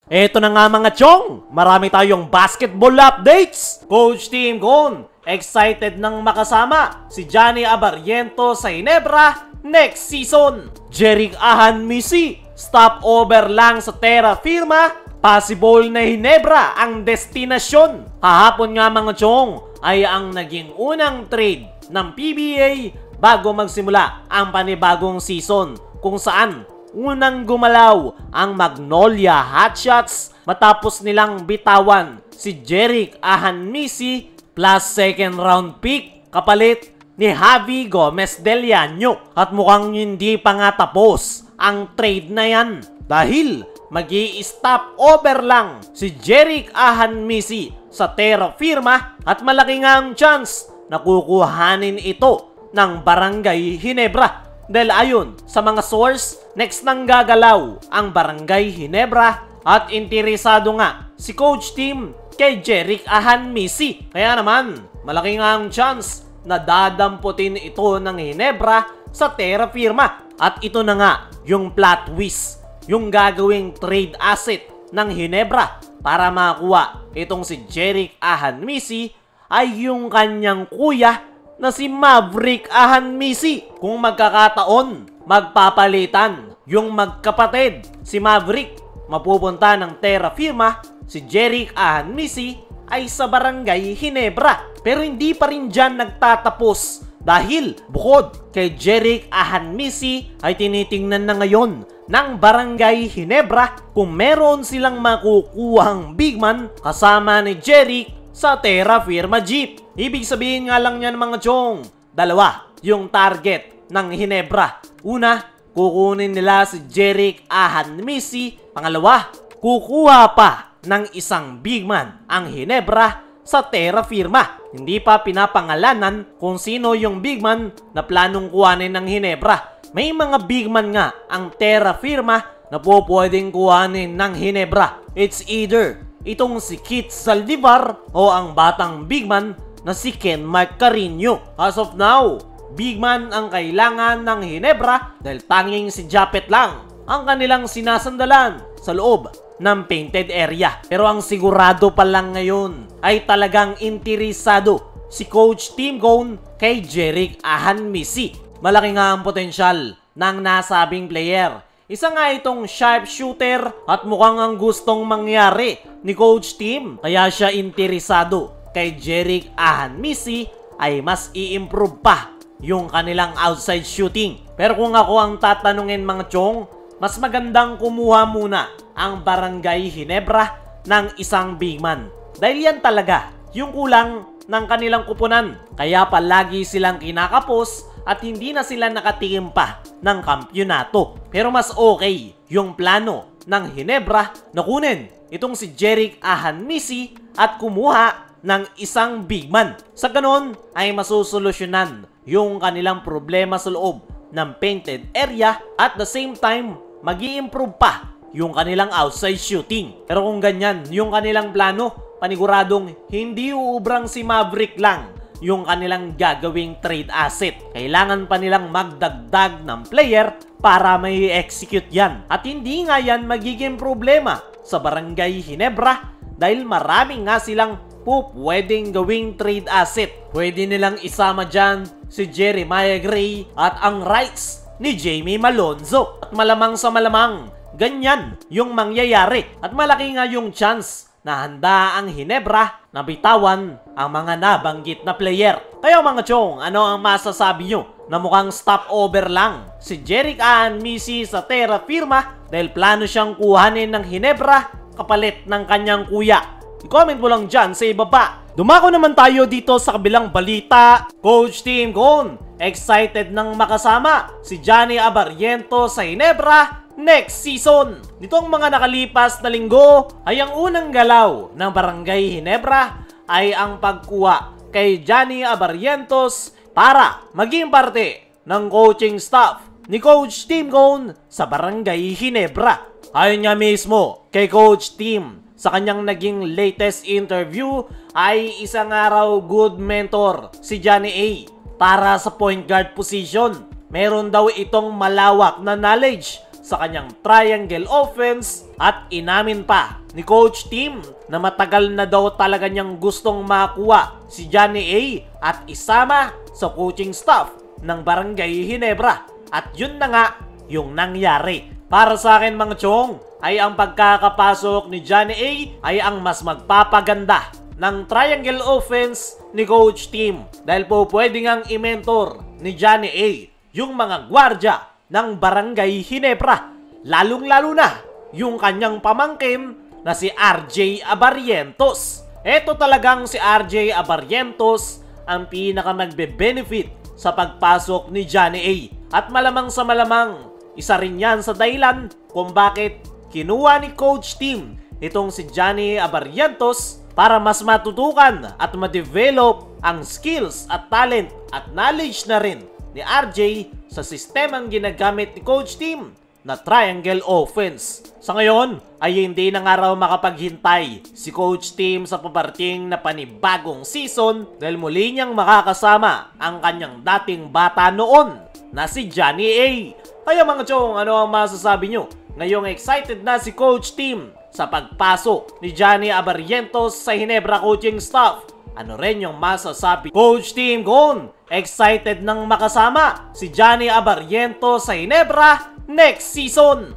Eto na nga mga chong, marami tayong basketball updates. Coach Team Cone, excited nang makasama si Johnny Abarriento sa Ginebra next season. Jerick Ahan Misi, stopover lang sa Terra Firma, possible na Ginebra ang destinasyon. Kahapon nga mga chong ay ang naging unang trade ng PBA bago magsimula ang panibagong season, kung saan unang gumalaw ang Magnolia Hotshots matapos nilang bitawan si Jerick Ahan Misi plus second round pick kapalit ni Javi Gomez Del Llano. At mukhang hindi pa nga tapos ang trade na yan dahil magi-stop over lang si Jerick Ahan Misi sa Terra Firma at malaki nga ang chance na kukuhanin ito ng Barangay Ginebra. Dahil ayon sa mga source, next nang gagalaw ang Barangay Ginebra at interesado nga si Coach Team kay Jerick Ahan Misi. Kaya naman, malaki nga ang chance na dadamputin ito ng Ginebra sa Terra Firma. At ito na nga yung plot twist, yung gagawing trade asset ng Ginebra para makuha itong si Jerick Ahan Misi ay yung kanyang kuya na si Maverick Ahan Misi. Kung magkakataon, magpapalitan yung magkapatid. Si Maverick mapupunta ng Terra Firma, si Jerick Ahan Misi ay sa Barangay Ginebra. Pero hindi pa rin dyan nagtatapos dahil bukod kay Jerick Ahan Misi ay tinitingnan na ngayon ng Barangay Ginebra kung meron silang makukuhang big man kasama ni Jerick sa Terra Firma Jeep. Ibig sabihin nga lang yan mga chong, dalawa yung target ng Ginebra. Una, kukunin nila si Jerick Ahan Misi. Pangalawa, kukuha pa ng isang big man ang Ginebra sa Terra Firma. Hindi pa pinapangalanan kung sino yung big man na planong kuhanin ng Ginebra. May mga big man nga ang Terra Firma na pwedeng kuhanin ng Ginebra. It's either itong si Keith Saldivar o ang batang big man na si Ken Mark Carino. As of now, big man ang kailangan ng Ginebra dahil tanging si Japet lang ang kanilang sinasandalan sa loob ng painted area. Pero ang sigurado pa lang ngayon ay talagang interesado si Coach Team Cone kay Jerick Ahan Misi. Malaki nga ang potensyal ng nasabing player. Isa nga itong sharpshooter at mukhang ang gustong mangyari ni Coach Team. Kaya siya interesado kay Jerick Ahan Misi ay mas i-improve pa yung kanilang outside shooting. Pero kung ako ang tatanungin mga chong, mas magandang kumuha muna ang Barangay Ginebra ng isang big man. Dahil yan talaga yung kulang ng kanilang kupunan. Kaya palagi silang kinakapos at hindi na sila nakatikim pa ng kampyonato. Pero mas okay yung plano ng Ginebra na kunin itong si Jerick Ahan Misi at kumuha ng isang big man. Sa ganon ay masusolusyonan yung kanilang problema sa loob ng painted area at the same time mag-i-improve pa yung kanilang outside shooting. Pero kung ganyan yung kanilang plano, paniguradong hindi uubrang si Maverick lang yung kanilang gagawing trade asset. Kailangan pa nilang magdagdag ng player para may execute yan. At hindi nga yan magiging problema sa Barangay Ginebra dahil marami nga silang pwedeng gawing trade asset. Pwede nilang isama dyan si Jeremiah Gray at ang rights ni Jamie Malonzo. At malamang sa malamang, ganyan yung mangyayari. At malaki nga yung chance na handa ang Ginebra na bitawan ang mga nabanggit na player. Kaya mga chong, ano ang masasabi nyo na mukhang stopover lang si Jerick Ahan Misi sa Terra Firma dahil plano siyang kuhanin ng Ginebra kapalit ng kanyang kuya? I-comment mo lang dyan sa ibaba. Dumako naman tayo dito sa kabilang balita. Coach Team Cone, excited nang makasama si Johnny Abarriento sa Ginebra next season. Nitong mga nakalipas na linggo ay ang unang galaw ng Barangay Ginebra ay ang pagkuha kay Johnny Abarrientos para maging parte ng coaching staff ni Coach Team Cone sa Barangay Ginebra. Ayon nga mismo kay Coach Team, sa kanyang naging latest interview ay isang araw good mentor si Johnny A para sa point guard position. Meron daw itong malawak na knowledge sa kanyang triangle offense at inamin pa ni Coach Tim na matagal na daw talaga niyang gustong makuha si Johnny A at isama sa coaching staff ng Barangay Ginebra. At yun na nga yung nangyari. Para sa akin mga chong, ay ang pagkakapasok ni Johnny A ay ang mas magpapaganda ng triangle offense ni Coach Tim. Dahil po pwede ngang i-mentor ni Johnny A yung mga gwardya ng Barangay Ginebra. Lalong-lalo na yung kanyang pamangkin na si RJ Abarrientos. Ito talagang si RJ Abarrientos ang pinaka nagbe-benefit sa pagpasok ni Johnny A. At malamang sa malamang, isa rin yan sa dahilan kung bakit kinuha ni Coach Tim itong si Johnny Abarrientos para mas matutukan at ma-develop ang skills at talent at knowledge na rin ni RJ sa sistemang ginagamit ni Coach Tim na triangle offense. Sa ngayon ay hindi na nga raw makapaghintay si Coach Tim sa paparating na panibagong season dahil muli niyang makakasama ang kanyang dating bata noon na si Johnny A. Kaya mga chong, ano ang masasabi nyo? Ngayong excited na si Coach Tim sa pagpasok ni Johnny Abarrientos sa Ginebra coaching staff. Ano rin yung masasabi? Coach Tim Gon, excited nang makasama si Johnny Abarrientos sa Ginebra next season.